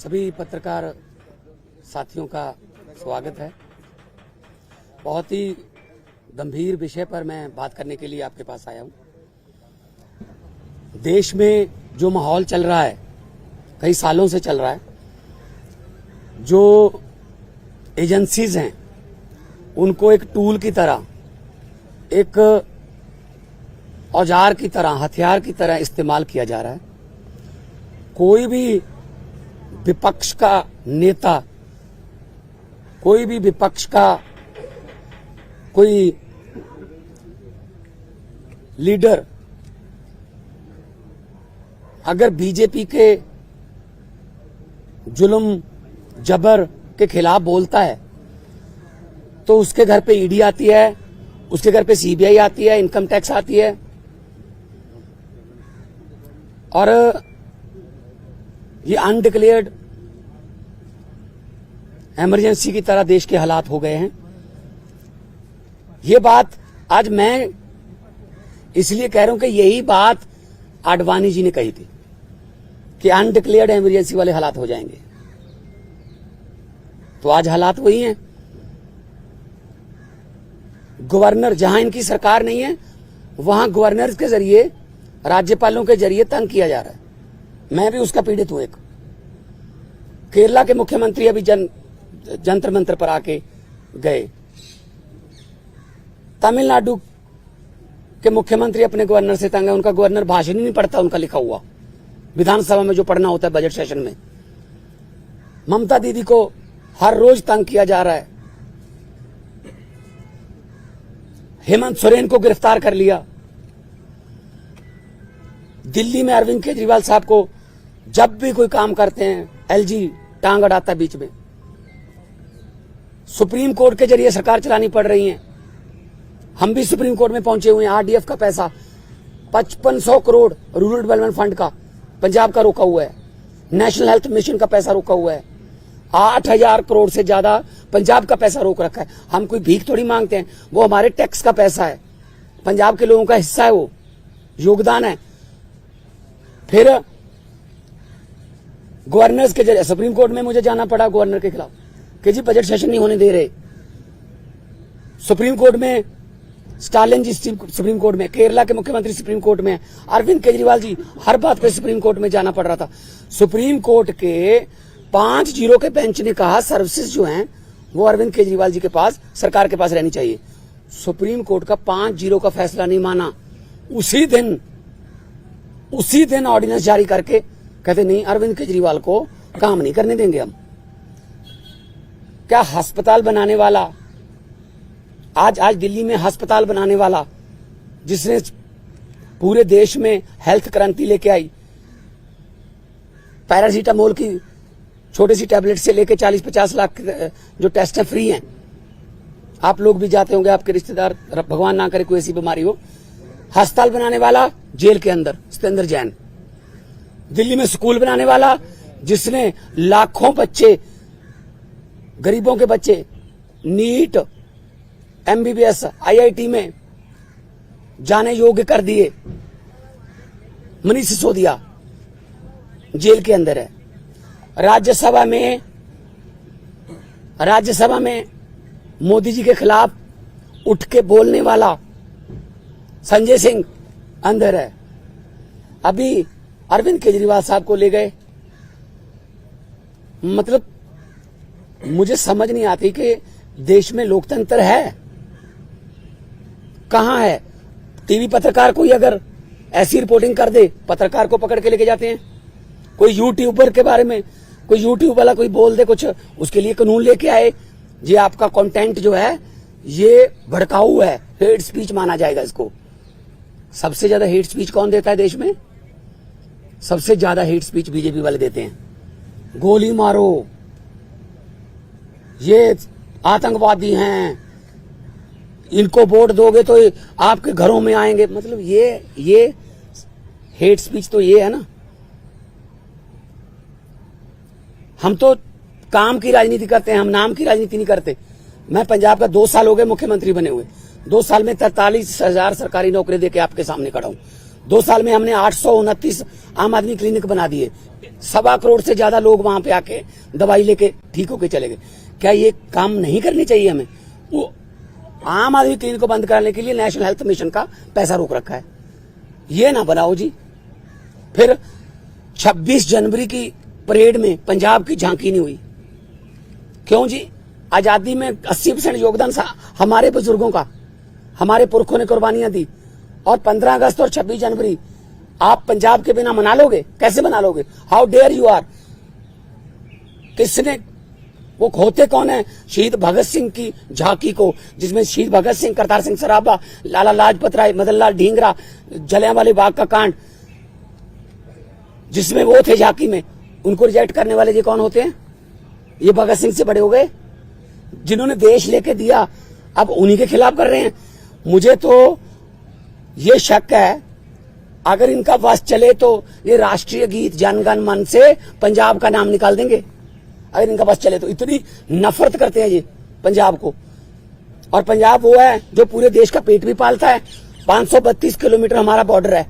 सभी पत्रकार साथियों का स्वागत है। बहुत ही गंभीर विषय पर मैं बात करने के लिए आपके पास आया हूं। देश में जो माहौल चल रहा है, कई सालों से चल रहा है, जो एजेंसीज हैं उनको एक टूल की तरह, एक औजार की तरह, हथियार की तरह इस्तेमाल किया जा रहा है। कोई भी विपक्ष का नेता, कोई भी विपक्ष का कोई लीडर अगर बीजेपी के जुल्म जबर के खिलाफ बोलता है तो उसके घर पे ईडी आती है, उसके घर पे सीबीआई आती है, इनकम टैक्स आती है। और ये अनडिक्लेयर्ड इमरजेंसी की तरह देश के हालात हो गए हैं। ये बात आज मैं इसलिए कह रहा हूं कि यही बात आडवाणी जी ने कही थी कि अनडिक्लेयर्ड इमरजेंसी वाले हालात हो जाएंगे। तो आज हालात वही हैं। गवर्नर, जहां इनकी सरकार नहीं है वहां गवर्नर के जरिए, राज्यपालों के जरिए तंग किया जा रहा है। मैं भी उसका पीड़ित हूं। एक केरला के मुख्यमंत्री अभी जंतर मंतर पर आके गए। तमिलनाडु के मुख्यमंत्री अपने गवर्नर से तंग है। उनका गवर्नर भाषण ही नहीं पढ़ता, उनका लिखा हुआ विधानसभा में जो पढ़ना होता है बजट सेशन में। ममता दीदी को हर रोज तंग किया जा रहा है। हेमंत सोरेन को गिरफ्तार कर लिया। दिल्ली में अरविंद केजरीवाल साहब को जब भी कोई काम करते हैं एलजी टांग अड़ाता है बीच में। सुप्रीम कोर्ट के जरिए सरकार चलानी पड़ रही है। हम भी सुप्रीम कोर्ट में पहुंचे हुए हैं। आरडीएफ का पैसा 5500 करोड़ रूरल डेवलपमेंट फंड का पंजाब का रोका हुआ है। नेशनल हेल्थ मिशन का पैसा रोका हुआ है। 8000 करोड़ से ज्यादा पंजाब का पैसा रोक रखा है। हम कोई भीख थोड़ी मांगते हैं, वो हमारे टैक्स का पैसा है, पंजाब के लोगों का हिस्सा है, वो योगदान है। फिर गवर्नर्स के जरिए सुप्रीम कोर्ट में मुझे जाना पड़ा गवर्नर के खिलाफ कि जी बजट सेशन नहीं होने दे रहे। सुप्रीम कोर्ट में स्टालिन जी सुप्रीम कोर्ट में, केरला के मुख्यमंत्री सुप्रीम कोर्ट में, अरविंद केजरीवाल जी, हर बात पे सुप्रीम कोर्ट में जाना पड़ रहा था। सुप्रीम कोर्ट के 5-0 के बेंच ने कहा सर्विसेज जो हैं वो अरविंद केजरीवाल जी के पास, सरकार के पास रहनी चाहिए। सुप्रीम कोर्ट का 5-0 का फैसला नहीं माना। उसी दिन ऑर्डिनेंस जारी करके कहते नहीं, अरविंद केजरीवाल को काम नहीं करने देंगे हम। क्या अस्पताल बनाने वाला, आज दिल्ली में अस्पताल बनाने वाला, जिसने पूरे देश में हेल्थ क्रांति लेके आई, पैरासीटामोल की छोटी सी टैबलेट से लेके 40-50 लाख जो टेस्ट है फ्री हैं। आप लोग भी जाते होंगे, आपके रिश्तेदार, भगवान ना करे कोई ऐसी बीमारी हो। अस्पताल बनाने वाला जेल के अंदर सत्येंद्र जैन। दिल्ली में स्कूल बनाने वाला, जिसने लाखों बच्चे, गरीबों के बच्चे नीट, एमबीबीएस, आईआईटी में जाने योग्य कर दिए, मनीष सिसोदिया जेल के अंदर है। राज्यसभा में मोदी जी के खिलाफ उठ के बोलने वाला संजय सिंह अंदर है। अभी अरविंद केजरीवाल साहब को ले गए। मतलब मुझे समझ नहीं आती कि देश में लोकतंत्र है कहां है। टीवी पत्रकार कोई अगर ऐसी रिपोर्टिंग कर दे, पत्रकार को पकड़ के लेके जाते हैं। कोई यूट्यूबर के बारे में, कोई यूट्यूब वाला कोई बोल दे कुछ, उसके लिए कानून लेके आए, ये आपका कंटेंट जो है ये भड़काऊ है, हेट स्पीच माना जाएगा इसको। सबसे ज्यादा हेट स्पीच कौन देता है देश में? सबसे ज्यादा हेट स्पीच बीजेपी वाले देते हैं। गोली मारो, ये आतंकवादी हैं, इनको वोट दोगे तो आपके घरों में आएंगे। मतलब ये हेट स्पीच तो ये है ना। हम तो काम की राजनीति करते हैं, हम नाम की राजनीति नहीं करते। मैं पंजाब का 2 साल हो गए मुख्यमंत्री बने हुए। 2 साल में 43,000 सरकारी नौकरी देके आपके सामने खड़ा हूं। 2 साल में हमने 829 आम आदमी क्लिनिक बना दिए, 1.25 करोड़ से ज्यादा लोग वहां पे आके दवाई लेके ठीक होके चले गए। क्या ये काम नहीं करनी चाहिए हमें? वो आम आदमी क्लिनिक को बंद कराने के लिए नेशनल हेल्थ मिशन का पैसा रोक रखा है। ये ना बनाओ जी। फिर 26 जनवरी की परेड में पंजाब की झांकी नहीं हुई, क्यों जी? आजादी में 80% योगदान हमारे बुजुर्गों का, हमारे पुरखों ने कुर्बानियां दी, और 15 अगस्त और 26 जनवरी आप पंजाब के बिना मना लोगे? कैसे मना लोगे? How dare you are. किसने, वो होते कौन है शहीद भगत सिंह की झांकी को, जिसमें शहीद भगत सिंह, करतार सिंह सराभा, लाला लाजपत राय, मदन लाल ढींगरा, जलियांवाले बाग का कांड, जिसमें वो थे झांकी में, उनको रिजेक्ट करने वाले ये कौन होते हैं? ये भगत सिंह से बड़े हो गए, जिन्होंने देश लेके दिया, अब उन्हीं के खिलाफ कर रहे हैं। मुझे तो ये शक है, अगर इनका बस चले तो ये राष्ट्रीय गीत जन गण मन से पंजाब का नाम निकाल देंगे। अगर इनका बस चले तो इतनी नफरत करते हैं ये पंजाब को। और पंजाब वो है जो पूरे देश का पेट भी पालता है। 532 किलोमीटर हमारा बॉर्डर है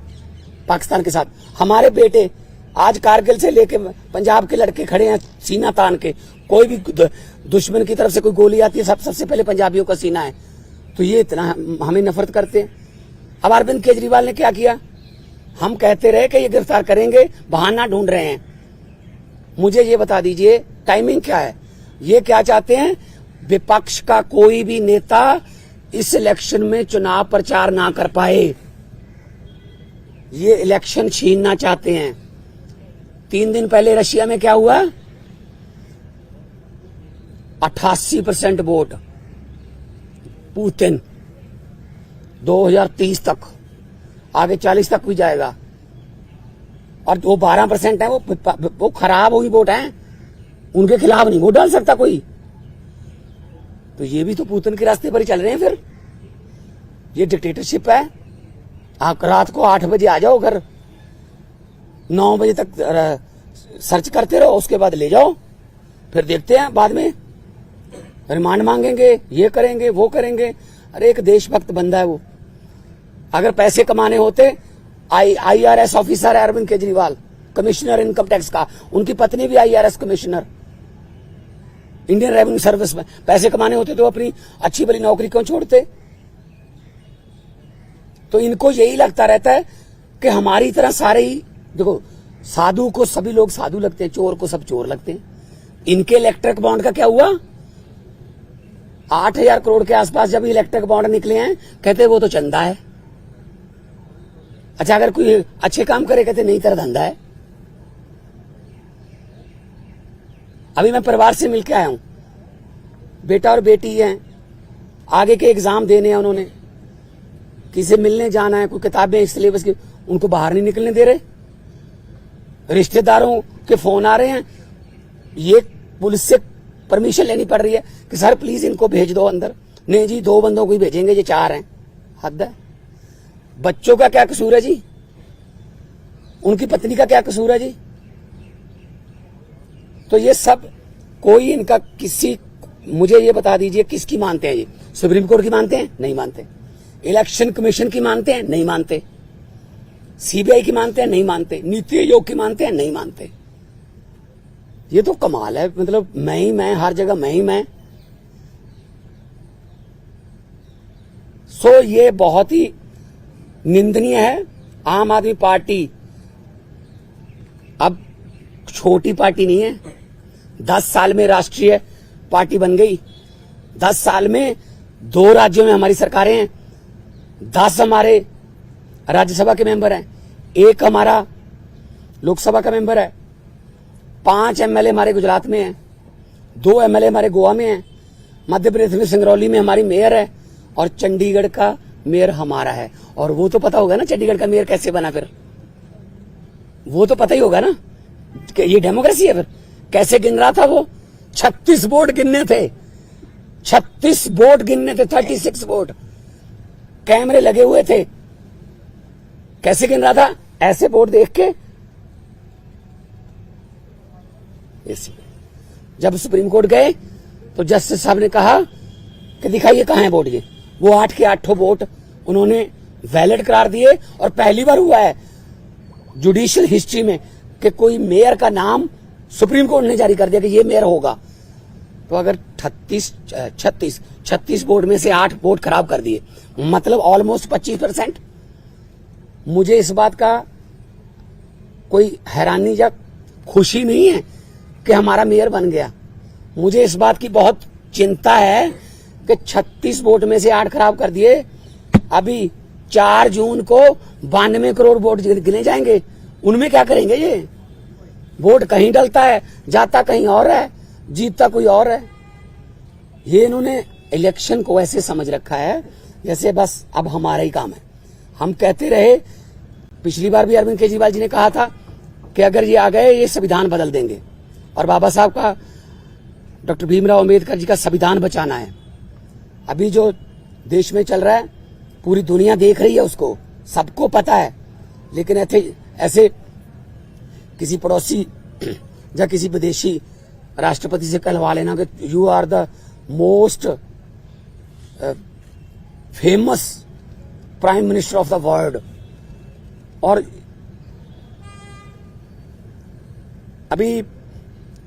पाकिस्तान के साथ। हमारे बेटे आज कारगिल से लेके पंजाब के लड़के खड़े हैं सीना तान के। कोई भी दुश्मन की तरफ से कोई गोली आती है, सबसे पहले पंजाबियों का सीना है। तो ये इतना हमें नफरत करते हैं। अब अरविंद केजरीवाल ने क्या किया? हम कहते रहे कि ये गिरफ्तार करेंगे, बहाना ढूंढ रहे हैं। मुझे ये बता दीजिए टाइमिंग क्या है? ये क्या चाहते हैं? विपक्ष का कोई भी नेता इस इलेक्शन में चुनाव प्रचार ना कर पाए, ये इलेक्शन छीनना चाहते हैं। 3 दिन पहले रशिया में क्या हुआ? 88% वोट पुतिन। 2030 तक, आगे 40 तक भी जाएगा। और वो 12% है, वो खराब हुई वोट है, उनके खिलाफ नहीं वोट डाल सकता कोई। तो ये भी तो पुतिन के रास्ते पर ही चल रहे हैं। फिर ये डिक्टेटरशिप है। आप रात को 8 बजे आ जाओ घर, 9 बजे तक सर्च करते रहो, उसके बाद ले जाओ, फिर देखते हैं बाद में रिमांड मांगेंगे, ये करेंगे वो करेंगे। अरे एक देशभक्त बंदा है वो। अगर पैसे कमाने होते, IRS ऑफिसर है Arvind Kejriwal, commissioner income tax का, उनकी पत्नी भी IRS commissioner Indian revenue service में। पैसे कमाने होते तो अपनी अच्छी भली नौकरी क्यों छोड़ते? तो इनको यही लगता रहता है कि हमारी तरह सारे ही, देखो साधु को सभी लोग साधु लगते हैं, चोर को सब चोर लगते हैं। इनके इलेक्ट्रिक बॉन्ड का क्या हुआ? 8,000 करोड़ के आसपास जब इलेक्ट्रिक बॉन्ड निकले हैं, कहते वो तो चंदा है। अच्छा, अगर कोई अच्छे काम करे कहते नहीं, तेरा धंधा है। अभी मैं परिवार से मिलके आया हूं, बेटा और बेटी हैं, आगे के एग्जाम देने हैं उन्होंने, किसी मिलने जाना है, कोई किताबें सिलेबस की, उनको बाहर नहीं निकलने दे रहे। रिश्तेदारों के फोन आ रहे हैं, ये पुलिस से परमिशन लेनी पड़ रही है कि सर प्लीज इनको भेज दो अंदर। नहीं जी, 2 बंदों को ही भेजेंगे, ये 4 हैं। हद है। बच्चों का क्या कसूर है जी? उनकी पत्नी का क्या कसूर है जी? तो ये सब कोई इनका किसी, मुझे ये बता दीजिए किसकी मानते हैं? ये सुप्रीम कोर्ट की मानते हैं? नहीं मानते। इलेक्शन कमीशन की मानते हैं? नहीं मानते। CBI की मानते हैं? नहीं मानते। नीति आयोग की मानते हैं? नहीं मानते। ये तो कमाल है। मतलब मैं ही मैं, हर जगह मैं ही मैं। सो ये बहुत ही निंदनीय है। आम आदमी पार्टी अब छोटी पार्टी नहीं है। 10 साल में राष्ट्रीय पार्टी बन गई। 10 साल में 2 राज्यों में हमारी सरकारें हैं। 10 हमारे राज्यसभा के मेंबर हैं, 1 हमारा लोकसभा का मेंबर है, 5 MLA हमारे गुजरात में हैं, 2 MLA हमारे गोवा में हैं, मध्य प्रदेश में सिंगरौली में हमारी मेयर है, और चंडीगढ़ का मेयर हमारा है। और वो तो पता होगा ना चंडीगढ़ का मेयर कैसे बना? फिर वो तो पता ही होगा ना कि ये डेमोक्रेसी है। फिर कैसे गिन रहा था वो? 36 वोट गिनने थे, 36 वोट गिनने थे, 36 वोट, कैमरे लगे हुए थे। कैसे गिन रहा था? ऐसे वोट देख के। जब सुप्रीम कोर्ट गए तो जस्टिस साहब ने कहा कि दिखाइए कहां है वोट। ये वो 8 के 8 वोट उन्होंने वैलिड करार दिए। और पहली बार हुआ है जुडिशियल हिस्ट्री में कि कोई मेयर का नाम सुप्रीम कोर्ट ने जारी कर दिया कि ये मेयर होगा, तो अगर 36 वोट में से 8 वोट खराब कर दिए, मतलब ऑलमोस्ट 25%। मुझे इस बात का कोई हैरानी या खुशी नहीं है कि हमारा मेयर बन गया। मुझे इस बात की बहुत चिंता है कि 36 वोट में से 8 खराब कर दिए। अभी 4 जून को 92 करोड़ वोट गिने जाएंगे, उनमें क्या करेंगे? ये वोट कहीं डलता है, जाता कहीं और है, जीतता कोई और है। ये इन्होंने इलेक्शन को ऐसे समझ रखा है जैसे बस अब हमारा ही काम है। हम कहते रहे, पिछली बार भी अरविंद केजरीवाल जी ने कहा था कि अगर ये आ गए ये संविधान बदल देंगे, और बाबा साहब का, डॉक्टर भीमराव अंबेडकर जी का संविधान बचाना है। अभी जो देश में चल रहा है पूरी दुनिया देख रही है, उसको सबको पता है, लेकिन ऐसे किसी पड़ोसी या किसी विदेशी राष्ट्रपति से कहलवा लेना कि you are the most famous prime minister of the world. और अभी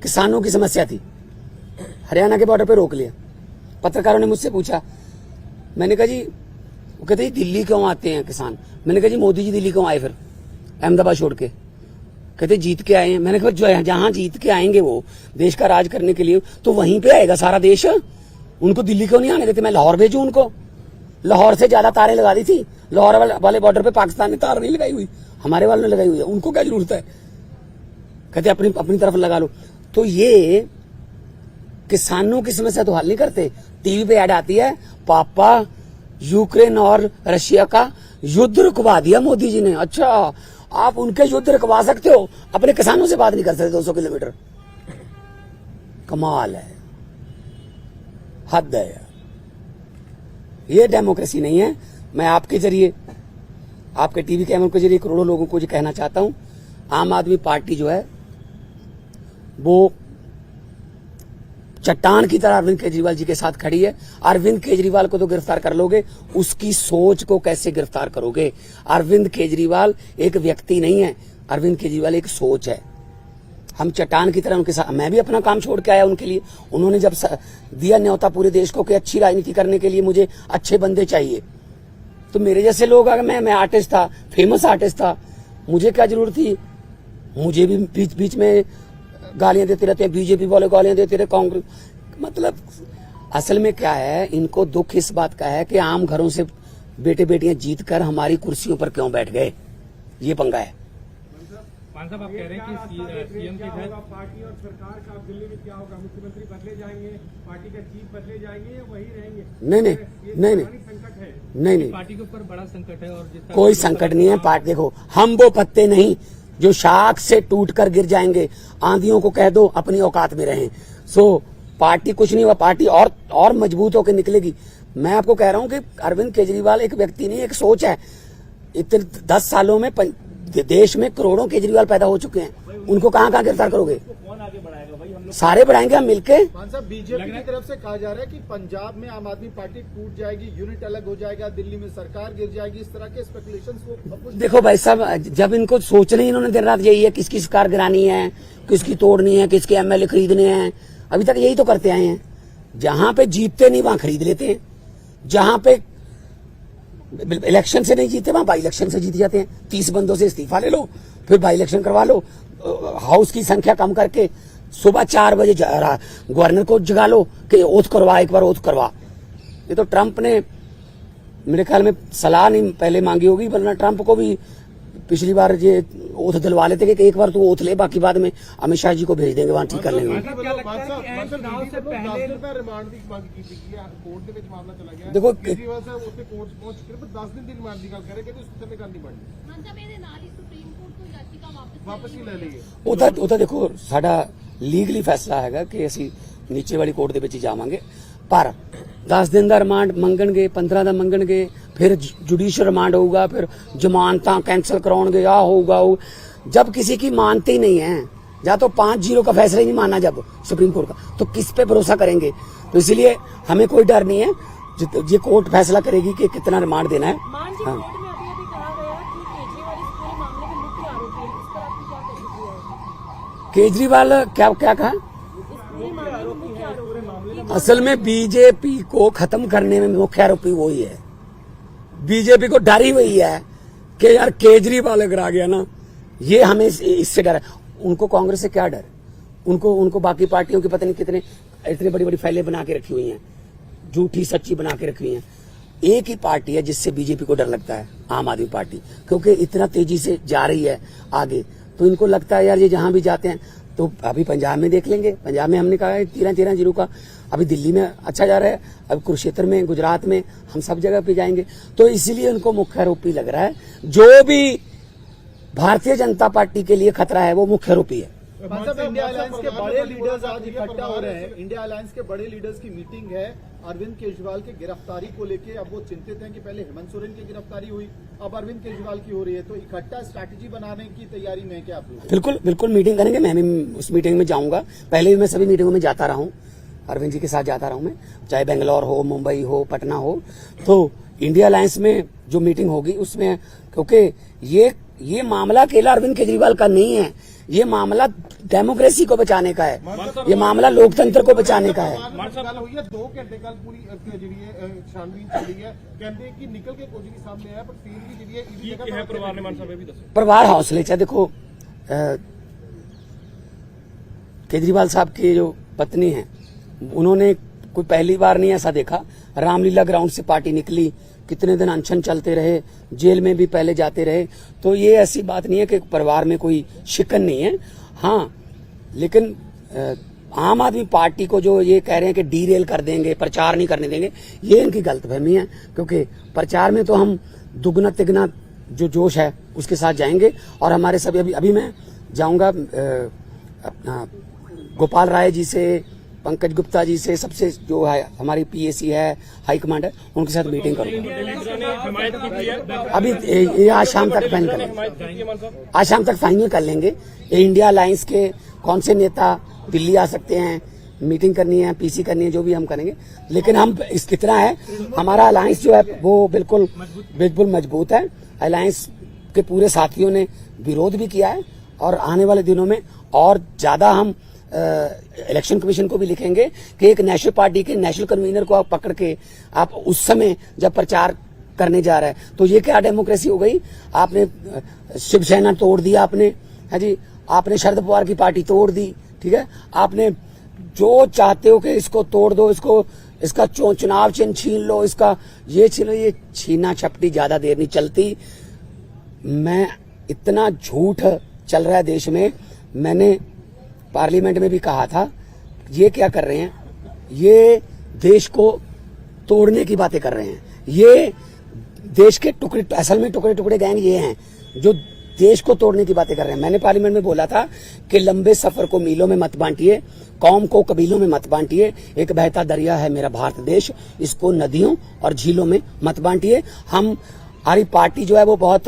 किसानों की समस्या थी, हरियाणा के बॉर्डर पे रोक लिया। पत्रकारों ने मुझसे पूछा, मैंने कहा जी, वो कहते हैं दिल्ली क्यों आते हैं किसान? मैंने कहा जी मोदी जी दिल्ली क्यों आए फिर अहमदाबाद छोड़ के? कहते जीत के आए हैं। मैंने कहा जो जहां जीत के आएंगे वो देश का राज करने के लिए, तो वहीं पे आएगा सारा देश, उनको दिल्ली क्यों नहीं आने देते? मैं लाहौर भेजूं उनको? लाहौर से ज्यादा तारें लगा दी थी, लाहौर वाले बॉर्डर पे पाकिस्तान ने तार नहीं लगाई हुई, हमारे वालों ने लगाई हुई है, उनको क्या जरूरत है? कहते अपनी तरफ लगा लो। तो ये किसानों की समस्या तो हल नहीं करते। टीवी पे ऐड आती है, पापा यूक्रेन और रशिया का युद्ध रुकवा दिया मोदी जी ने। अच्छा, आप उनके युद्ध रुकवा सकते हो, अपने किसानों से बात नहीं कर सकते 200 किलोमीटर? कमाल है, हद है यार। ये डेमोक्रेसी नहीं है। मैं आपके जरिए, आपके टीवी कैमरों के जरिए करोड़ों लोगों को ये कहना चाहता हूं, आम आदमी पार्टी जो है वो चट्टान की तरह अरविंद केजरीवाल जी के साथ खड़ी है। अरविंद केजरीवाल को तो गिरफ्तार कर लोगे, उसकी सोच को कैसे गिरफ्तार करोगे? अरविंद केजरीवाल एक व्यक्ति नहीं है, अरविंद केजरीवाल एक सोच है। हम चट्टान की तरह उनके साथ, मैं भी अपना काम छोड़ के आया उनके लिए। उन्होंने जब दिया न्योता पूरे देश को कि अच्छी राजनीति करने के लिए मुझे अच्छे बंदे चाहिए, तो मेरे जैसे लोग, अगर मैं आर्टिस्ट था, फेमस आर्टिस्ट था, मुझे क्या जरूरत थी? मुझे भी बीच बीच में गालियां देते रहते हैं, बीजेपी वाले गालियां देते रहे, कांग्रेस। मतलब असल में क्या है, इनको दुख इस बात का है कि आम घरों से बेटे बेटियां जीत कर हमारी कुर्सियों पर क्यों बैठ गए, ये पंगा है। साहब आप कह रहे हैं कि सीएम की पार्टी और सरकार का दिल्ली में क्या होगा? मुख्यमंत्री बदले जाएंगे, पार्टी का चीफ बदले जाएंगे या वही रहेंगे? नहीं, पार्टी के ऊपर बड़ा संकट है। और कोई संकट नहीं है। पार्टी देखो, हम वो पत्ते नहीं जो शाख से टूट कर गिर जाएंगे। आंधियों को कह दो अपनी औकात में रहें। सो पार्टी कुछ नहीं हुआ, पार्टी और मजबूत होकर निकलेगी। मैं आपको कह रहा हूं कि अरविंद केजरीवाल एक व्यक्ति नहीं, एक सोच है। इतने 10 सालों में देश में करोड़ों केजरीवाल पैदा हो चुके हैं, उनको कहां गिरफ्तार करोगे? कौन आगे बढ़ाएगा भाई? हम लोग सारे बढ़ाएंगे हम मिलके। साहब, बीजेपी की तरफ से कहा जा रहा है कि पंजाब में आम आदमी पार्टी टूट जाएगी, यूनिट अलग हो जाएगा, दिल्ली में सरकार गिर जाएगी, इस तरह के स्पेकुलेशंस को। देखो भाई साहब, जब इनको सोचना ही इन्होंने दिन रात यही है, किसकी सरकार गिरानी है, किसकी तोड़नी है, किसके एमएलए खरीदने हैं, अभी तक यही तो करते आए हैं। जहां पे जीतते नहीं वहां खरीद लेते हैं, जहां पे इलेक्शन से नहीं जीते वहां बाई इलेक्शन से जीत जाते हैं। 30 बंदों से इस्तीफा ले लो, फिर बाई इलेक्शन करवा लो, हाउस की संख्या कम करके सुबह 4 बजे गवर्नर को जगा लो कि ओथ करवा, एक बार ओथ करवा। ये तो ट्रंप ने मेरे ख्याल में सलाह नहीं पहले मांगी होगी, वरना ट्रंप को भी पिछली बार ये ओथ दिलवा लेते कि एक बार तो ओथ ले, बाकी बाद में अमित शाह जी को भेज देंगे, वहां ठीक कर लेंगे। देखो देखो साडा लीगली फैसला हैगा कि ਅਸੀਂ ਨੀਚੇ ਵਾਲੀ ਕੋਰਟ ਦੇ ਵਿੱਚ ਹੀ ਜਾਵਾਂਗੇ, ਪਰ 10 दिन ਦਾ ਰਿਮਾਂਡ ਮੰਗਣਗੇ, 15 ਦਾ ਮੰਗਣਗੇ, फिर जुडिशियल रिमांड होगा, फिर जमानत कैंसिल कराओगे, आ होगा। जब किसी की मानते ही नहीं है, या तो 5-0 का फैसला ही नहीं माना जब सुप्रीम कोर्ट का, तो किस पे भरोसा करेंगे? तो इसलिए हमें कोई डर नहीं है, ये कोर्ट फैसला करेगी कि कितना रिमांड देना है। हाँ। केजरीवाल क्या क्या कहा? असल में बीजेपी को खत्म करने में मुख्य आरोपी वही है। बीजेपी को डर ही वही है कि यार केजरीवाल अगर आ गया ना, ये हमें इससे डर है। उनको कांग्रेस से क्या डर? उनको बाकी पार्टियों की पता नहीं कितने इतनी बड़ी बड़ी फाइलें बना के रखी हुई हैं, झूठी सच्ची बना के रखी हुई हैं। एक ही पार्टी है जिससे बीजेपी को डर लगता है, आम आदमी पार्टी, क्योंकि इतना तेजी से जा रही है आगे। तो इनको लगता है यार ये जहां भी जाते हैं, तो अभी पंजाब में देख लेंगे। पंजाब में हमने कहा है 13-13 जीरो का, अभी दिल्ली में अच्छा जा रहा है, अब कुरुक्षेत्र में, गुजरात में, हम सब जगह पे जाएंगे। तो इसीलिए उनको मुख्य आरोपी लग रहा है। जो भी भारतीय जनता पार्टी के लिए खतरा है वो मुख्य आरोपी है। मतलब इंडिया अलायंस के बड़े लीडर्स आज इकट्ठा हो रहे हैं। इंडिया अलायंस के बड़े लीडर्स की मीटिंग है अरविंद केजरीवाल की गिरफ्तारी को लेके। अब वो चिंतित हैं कि पहले हेमंत सोरेन की गिरफ्तारी हुई, अब अरविंद केजरीवाल की हो रही है, तो इकट्ठा स्ट्रैटेजी बनाने की तैयारी में क्या आप लोग? बिल्कुल बिल्कुल मीटिंग करेंगे। मैं भी उस मीटिंग में जाऊंगा। पहले भी मैं सभी मीटिंगों में जाता रहा हूं, अरविंद जी के साथ जाता रहा हूं मैं, चाहे बेंगलोर हो, मुंबई हो, पटना हो। तो इंडिया अलायंस में जो मीटिंग होगी उसमें, क्योंकि ये मामला अकेला अरविंद केजरीवाल का नहीं है, ये मामला डेमोक्रेसी को बचाने का है, ये मामला लोकतंत्र को बचाने का है। 2 घंटे कल पूरी छानबीन चली है, कहते कि निकल के कुछ नहीं सामने आया, पर फिर भी परिवार ने मान साहब भी दसो परिवार हौसले से। देखो केजरीवाल साहब की जो पत्नी है, उन्होंने कोई पहली बार नहीं ऐसा देखा। रामलीला ग्राउंड से पार्टी निकली, कितने दिन अनशन चलते रहे, जेल में भी पहले जाते रहे। तो ये ऐसी बात नहीं है कि परिवार में कोई शिकन नहीं है। हाँ, लेकिन आम आदमी पार्टी को जो ये कह रहे हैं कि डीरेल कर देंगे, प्रचार नहीं करने देंगे, ये इनकी गलतफहमी है। क्योंकि प्रचार में तो हम दुगना तिगना जो जोश है उसके साथ जाएंगे। और हमारे सभी अभी मैं जाऊंगा अपना गोपाल राय जी से, पंकज गुप्ता जी से, सबसे जो है हमारी पीएसी है, हाईकमांड है, उनके साथ मीटिंग करूंगा। अभी ये आज शाम तक फाइनल कर लेंगे, आज शाम तक फाइनल कर लेंगे। इंडिया अलायंस के कौन से नेता दिल्ली आ सकते हैं, मीटिंग करनी है, पीसी करनी है, जो भी हम करेंगे। लेकिन हम कितना है, हमारा अलायंस जो है वो बिल्कुल मजबूत है। अलायंस के पूरे साथियों ने विरोध भी किया है, और आने वाले दिनों में और ज्यादा हम इलेक्शन कमीशन को भी लिखेंगे कि एक नेशनल पार्टी के नेशनल कन्वीनर को आप पकड़ के आप उस समय जब प्रचार करने जा रहे हैं, तो ये क्या डेमोक्रेसी हो गई? आपने शिवसेना तोड़ दिया, आपने, है जी, आपने शरद पवार की पार्टी तोड़ दी, ठीक है, आपने जो चाहते हो कि इसको तोड़ दो, इसका चुनाव चिन्ह छीन लो, इसका ये छीन लो। ये छीना छपटी ज्यादा देर नहीं चलती। मैं इतना झूठ चल रहा है देश में, मैंने पार्लियामेंट में भी कहा था, ये क्या कर रहे हैं, ये देश को तोड़ने की बातें कर रहे हैं। ये देश के टुकड़े, असल में टुकड़े गैंग ये हैं जो देश को तोड़ने की बातें कर रहे हैं। मैंने पार्लियामेंट में बोला था कि लंबे सफर को मीलों में मत बांटिए, कौम को कबीलों में मत बांटिए। एक बहता दरिया है मेरा भारत देश, इसको नदियों और झीलों में मत बांटिए। हमारी पार्टी जो है वो बहुत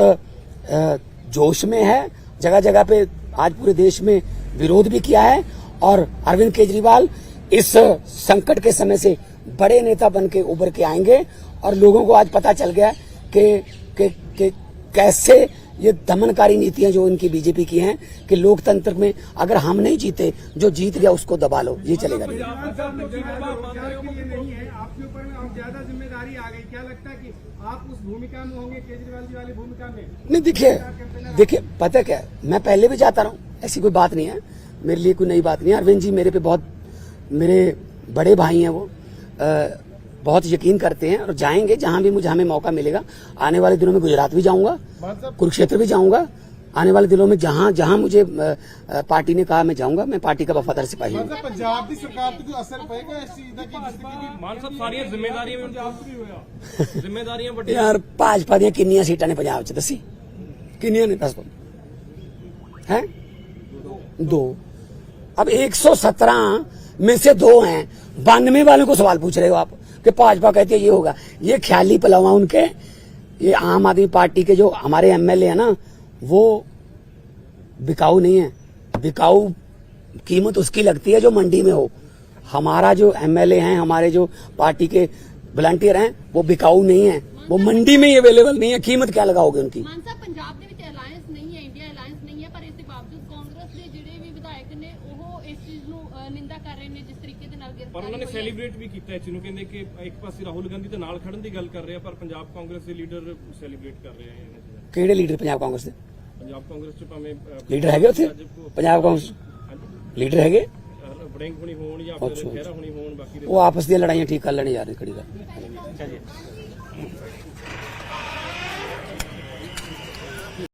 जोश में है, जगह जगह पे आज पूरे देश में विरोध भी किया है। और अरविंद केजरीवाल इस संकट के समय से बड़े नेता बन के उभर के आएंगे। और लोगों को आज पता चल गया कि कैसे ये दमनकारी नीतियां जो इनकी बीजेपी की हैं, कि लोकतंत्र में अगर हम नहीं जीते, जो जीत गया उसको दबा लो, ये चलेगा नहीं। आपके ऊपर में अब ज्यादा जिम्मेदारी आ गई, क्या लगता है कि आप उस भूमिका में होंगे, केजरीवाल जी वाली भूमिका में? नहीं, देखिए पता क्या है, मैं पहले भी जाता रहा हूँ, ऐसी कोई बात नहीं है, मेरे लिए कोई नई बात नहीं है। अरविंद जी मेरे पे बहुत, मेरे बड़े भाई हैं, वो बहुत यकीन करते हैं और जाएंगे जहां भी हमें मौका मिलेगा। आने वाले दिनों में गुजरात भी जाऊंगा, कुरुक्षेत्र भी जाऊंगा। आने वाले दिनों में जहां मुझे पार्टी ने कहा मैं जाऊंगा। मैं पार्टी का वफादार सिपाही हूँ। पंजाब की सरकार पे जो असर पड़ेगा इस चीज का, मान साहब सारी जिम्मेदारियां बड़ी यार भाजपा दी किन्नियां सीटां ने पंजाब च दसी, किन्नियां ने दस हैं? 2। अब 117 में से 2 हैं। 92 वालों को सवाल पूछ रहे हो आप कि भाजपा कहती है ये होगा। ये ख्याली पलावा उनके। ये आम आदमी पार्टी के जो हमारे एमएलए है ना, वो बिकाऊ नहीं है। बिकाऊ कीमत उसकी लगती है जो मंडी में हो। हमारा जो एमएलए हैं, हमारे जो पार्टी के वॉलंटियर हैं, वो बिकाऊ नहीं है, वो मंडी में ही अवेलेबल नहीं है। कीमत क्या लगाओगे उनकी? पंजाब ਨਹੀਂ ਹੈ, ਪਰ ਇਸ ਦੇ ਬਾਵਜੂਦ ਕਾਂਗਰਸ ਦੇ ਜਿਹੜੇ ਵੀ ਵਿਧਾਇਕ ਨੇ ਉਹ ਇਸ ਚੀਜ਼ ਨੂੰ ਨਿੰਦਾ ਕਰ ਰਹੇ ਨੇ ਜਿਸ ਤਰੀਕੇ ਦੇ ਨਾਲ ਪਰ ਗ੍ਰਿਫਤਾਰੀ ਉਹਨਾਂ ਨੇ ਹੋਈ ਹੈ। ਸੈਲੀਬ੍ਰੇਟ ਵੀ ਕੀਤਾ ਇਸ ਨੂੰ, ਕਹਿੰਦੇ ਕਿ ਇੱਕ ਪਾਸੇ ਰਾਹੁਲ ਗਾਂਧੀ ਦੇ ਨਾਲ ਖੜਨ ਦੀ ਗੱਲ ਕਰ ਰਹੇ ਆ, ਪਰ ਪੰਜਾਬ ਕਾਂਗਰਸ ਦੇ ਲੀਡਰ ਸੈਲੀਬ੍ਰੇਟ ਕਰ ਰਹੇ ਆ ਇਹਨਾਂ ਚੀਜ਼ਾਂ। ਕਿਹੜੇ ਲੀਡਰ ਪੰਜਾਬ ਕਾਂਗਰਸ ਦੇ ਪੰਜਾਬ ਕਾਂਗਰਸ ਚ ਭਾਵੇਂ ਲੀਡਰ ਹੈਗੇ ਉੱਥੇ ਪੰਜਾਬ ਕਾਂਗਰਸ ਲੀਡਰ ਹੈਗੇ ਵੜਿੰਗ ਹੋਣੀ ਹੋਣ ਜਾਂ ਫਿਰ ਅੱਛਾ। ਖਹਿਰਾ ਹੋਣੀ ਹੋਣ, ਬਾਕੀ ਦੇ ਉਹ ਆਪਸ ਦੀਆਂ ਲੜਾਈਆਂ ਠੀਕ ਕਰ ਲੈਣੇ ਯਾਰ, ਕਿਹੜੀ ਗੱਲ।